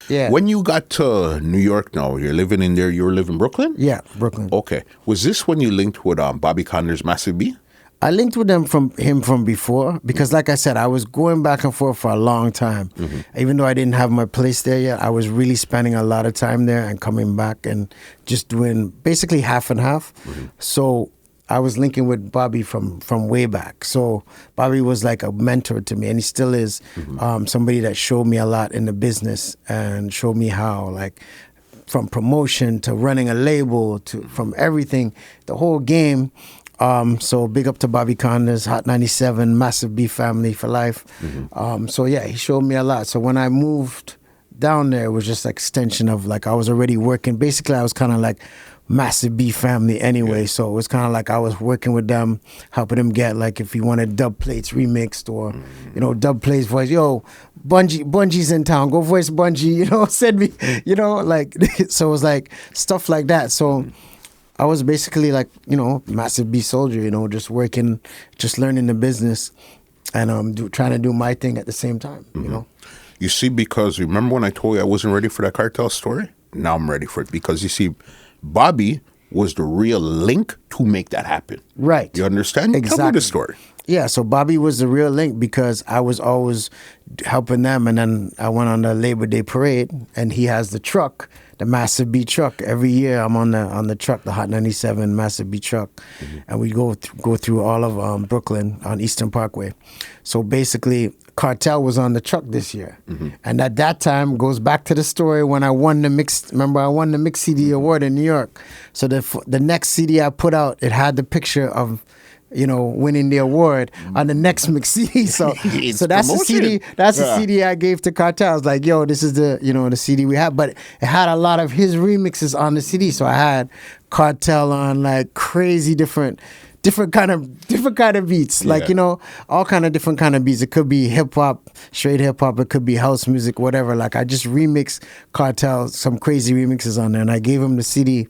Yeah. When you got to New York now, you're living in there, you were living in Brooklyn? Yeah, Brooklyn. Okay. Was this when you linked with Bobby Connor's Massive B? I linked with him from before because, like I said, I was going back and forth for a long time. Even though I didn't have my place there yet, I was really spending a lot of time there and coming back and just doing basically half and half. So I was linking with Bobby from way back. So Bobby was like a mentor to me, and he still is. Somebody that showed me a lot in the business and showed me how, like, from promotion to running a label to from everything, the whole game. So big up to Bobby Connor's, Hot 97, Massive B family for life. So yeah, he showed me a lot. So when I moved down there, it was just an extension of, like, I was already working. Basically, I was kind of like Massive B family anyway. Yeah. So it was kind of like I was working with them, helping them get, like, if he wanted dub plates remixed or, you know, dub plates voice. Yo, Bungie's in town. Go voice Bungie, you know, send me, you know, like, so it was like stuff like that. So I was basically like, you know, Massive B soldier, you know, just working, just learning the business and trying to do my thing at the same time, you know. You see, because remember when I told you I wasn't ready for that cartel story? Now I'm ready for it because you see, Bobby was the real link to make that happen. Right. You understand? Exactly. Tell me the story. Yeah, so Bobby was the real link because I was always helping them, and then I went on the Labor Day parade, and he has the truck, the Massive B truck. Every year I'm on the truck, the Hot 97 Massive B truck, and we go through all of Brooklyn on Eastern Parkway. So basically, Kartel was on the truck this year, and at that time goes back to the story when I won the mix. Remember, I won the Mix CD award in New York. So the next CD I put out, it had the picture of, you know, winning the award on the next mix CD. So so that's the CD. That's the CD I gave to Kartel. I was like, yo, this is the, you know, the CD we have. But it had a lot of his remixes on the CD. So I had Kartel on, like, crazy different kind of beats. Like, you know, all kind of different kind of beats. It could be hip hop, straight hip hop. It could be house music, whatever. Like, I just remixed Kartel, some crazy remixes on there, and I gave him the CD.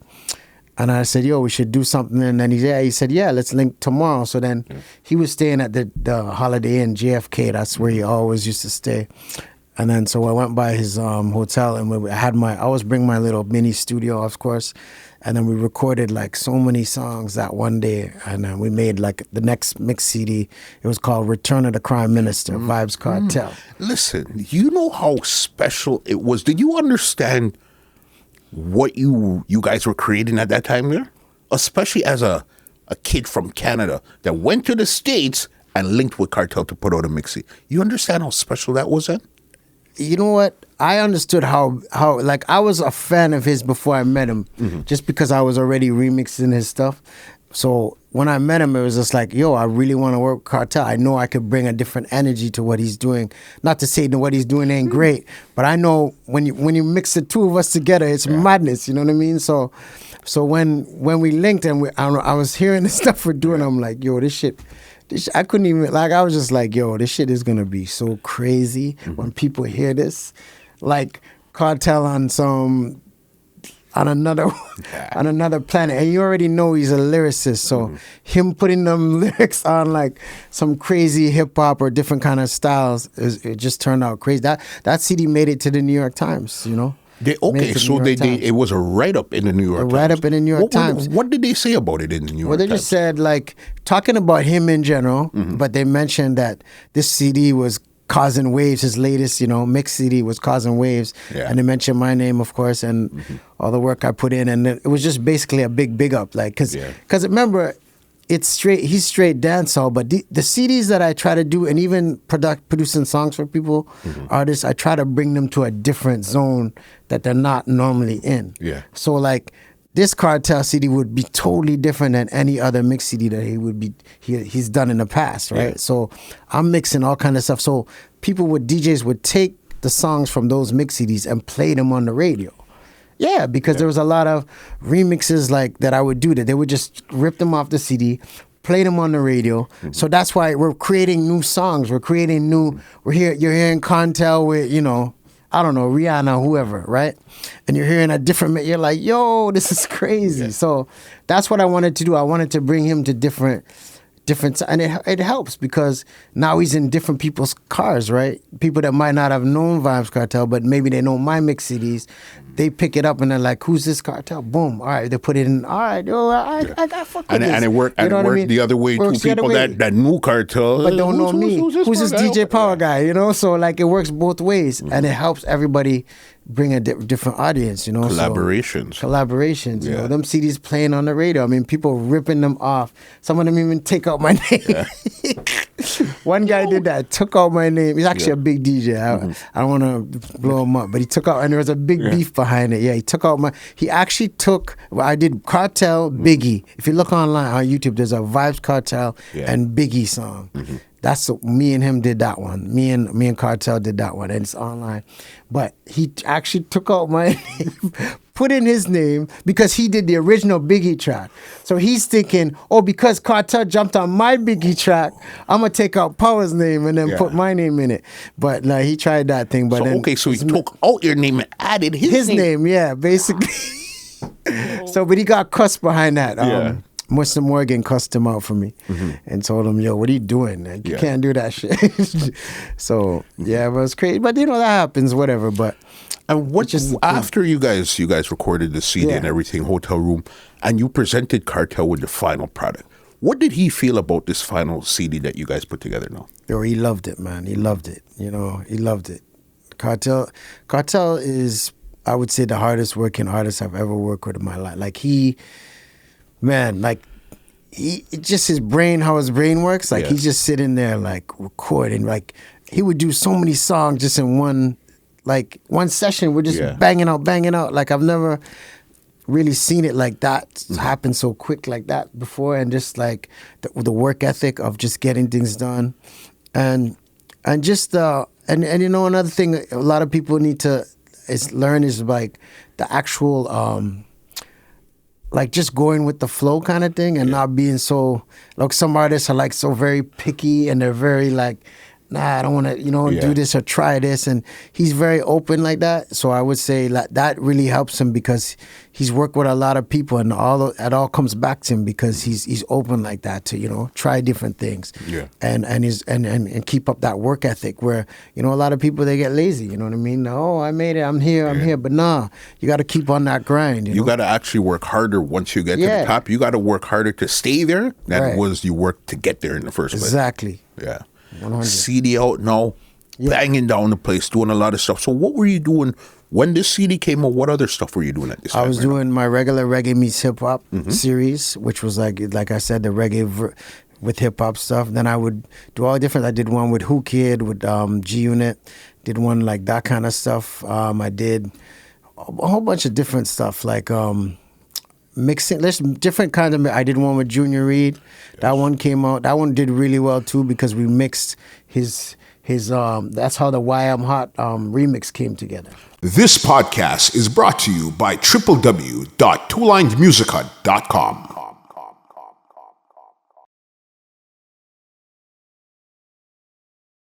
And I said, yo, we should do something. And then he said, yeah, let's link tomorrow. So then he was staying at the Holiday Inn, JFK. That's where he always used to stay. And then so I went by his hotel, and I always bring my little mini studio, of course. And then we recorded, like, so many songs that one day. And then we made, like, the next mix CD. It was called Return of the Crime Minister, Vybz Kartel. Listen, you know how special it was. Did you understand what you guys were creating at that time there? Especially as a kid from Canada that went to the States and linked with Kartel to put out a mixie. You understand how special that was then? You know what? I understood how like, I was a fan of his before I met him, just because I was already remixing his stuff. So when I met him, it was just like, yo, I really want to work with Kartel. I know I could bring a different energy to what he's doing. Not to say that what he's doing ain't great, but I know when you mix the two of us together, it's madness. You know what I mean? So when we linked and I was hearing the stuff we're doing, I'm like, yo, this shit, I couldn't even, like, I was just like, yo, this shit is gonna be so crazy when people hear this. Like, Kartel on another planet, and you already know he's a lyricist, so him putting them lyrics on, like, some crazy hip-hop or different kind of styles, it just turned out crazy. That CD made it to the New York Times, you know. It was a write-up in the New York Times. A write-up in the New York Times. What did they say about it in the New York Times? Well, they just said, like, talking about him in general, but they mentioned that this CD was causing waves. His latest, you know, mix CD was causing waves. Yeah. And they mentioned my name, of course, and all the work I put in. And it was just basically a big up, like, because remember, he's straight dancehall, but the CDs that I try to do, and even producing songs for people, artists, I try to bring them to a different zone that they're not normally in. Yeah. So, like, this Kartel CD would be totally different than any other mix CD that he's done in the past, right? Yeah. So I'm mixing all kind of stuff. So DJs would take the songs from those mix CDs and play them on the radio. Yeah, because there was a lot of remixes like that I would do that they would just rip them off the CD, play them on the radio. So that's why we're creating new songs. You're hearing Kartel with, you know, I don't know, Rihanna, whoever, right? And you're hearing a different, you're like, yo, this is crazy. Yeah. So that's what I wanted to do. I wanted to bring him to different different, and it helps because now he's in different people's cars, right? People that might not have known Vybz Kartel, but maybe they know my mix CDs. They pick it up and they're like, "Who's this Cartel?" Boom! All right, they put it in. All right, yo, I got fuck with this. And it worked. And it worked the other way too. People that knew Cartel but don't know me. Who's this DJ Power guy? You know, so like it works both ways, and it helps everybody bring a different audience. You know, collaborations. You know, them CDs playing on the radio. I mean, people ripping them off. Some of them even take out my name. Yeah. One guy did that. Took out my name. He's actually a big DJ. I don't want to blow him up, but he took out, and there was a big beef behind it. Yeah, he took out he actually took, I did Cartel, Biggie. If you look online on YouTube, there's a Vybz Kartel and Biggie song. That's me and him did that one. Me and Cartel did that one, and it's online. But he actually took out my name, put in his name because he did the original Biggie track. So he's thinking, oh, because Cartel jumped on my Biggie track, I'm gonna take out Power's name and then put my name in it. But like he tried that thing. But so he took out your name and added his name. Yeah, basically. So, but he got cussed behind that. Mr. Morgan cussed him out for me and told him, "Yo, what are you doing? Like, you can't do that shit." So it was crazy. But you know that happens, whatever. But and what just after you guys recorded the CD and everything, Hotel Room, and you presented Cartel with the final product. What did he feel about this final CD that you guys put together now? Yo, he loved it, man. He loved it. You know, he loved it. Cartel is, I would say, the hardest working artist I've ever worked with in my life. Like just his brain, how his brain works, like he's just sitting there like recording, like he would do so many songs just in one session. We're just banging out. Like I've never really seen it like that happen so quick like that before, and just like the work ethic of just getting things done, and just and you know, another thing a lot of people need to learn is like the actual like just going with the flow kind of thing, and not being so, like some artists are like so very picky and they're very like, nah, I don't want to, do this or try this. And he's very open like that. So I would say that really helps him because he's worked with a lot of people, and it all comes back to him because he's open like that to, try different things. Yeah. And keep up that work ethic where, a lot of people, they get lazy, you know what I mean? Oh, I made it, I'm here. But nah, you got to keep on that grind. You got to actually work harder once you get to the top. You got to work harder to stay there than was you worked to get there in the first place. Exactly. Yeah. 100. CD out now, banging down the place, doing a lot of stuff. So what were you doing when this CD came out? What other stuff were you doing at this time? I was doing my regular Reggae Meets Hip Hop series, which was like I said, the reggae with hip hop stuff. Then I would do all different. I did one with Who Kid, with G Unit, did one like that kind of stuff. I did a whole bunch of different stuff like mixing. There's different kinds of. I did one with Junior Reid. That one came out. That one did really well too because we mixed his. That's how the Why I'm Hot remix came together. This podcast is brought to you by www.twolinedmusichut.com.